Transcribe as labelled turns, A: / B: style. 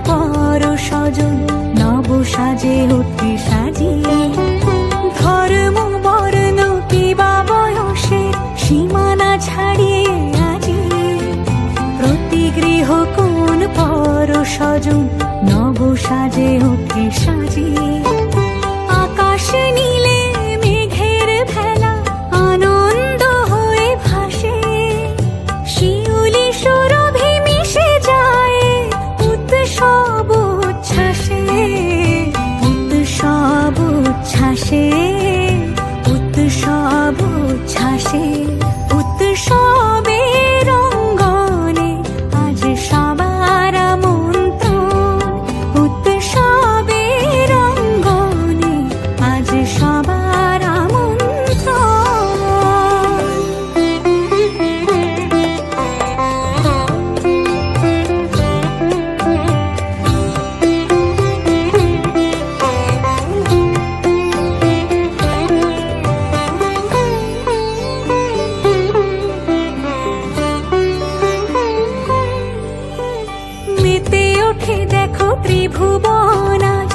A: পর স্বজন নব সাজে অতি সাজিয়ে। ধর্ম বর্ণ কিবা বয়সে সীমানা ছাড়িয়ে আজি প্রতি গৃহ কোন পর স্বজন নব সাজে অতি সাজিয়ে। আকাশ নীলে মেঘের ভেলা আনন্দ হয়ে ভাসে, শিউলি সুরভি মিশে যায় উৎসব উচ্ছ্বাসে। উৎসব উচ্ছ্বাসে, উৎসব উচ্ছ্বাসে। উৎসবের অঙ্গনে আজ সবার আমন্ত্রণ। উৎসবের অঙ্গনে আজ সবার আমন্ত্রণ। মেতে ওঠে দেখো ত্রিভুবন আজ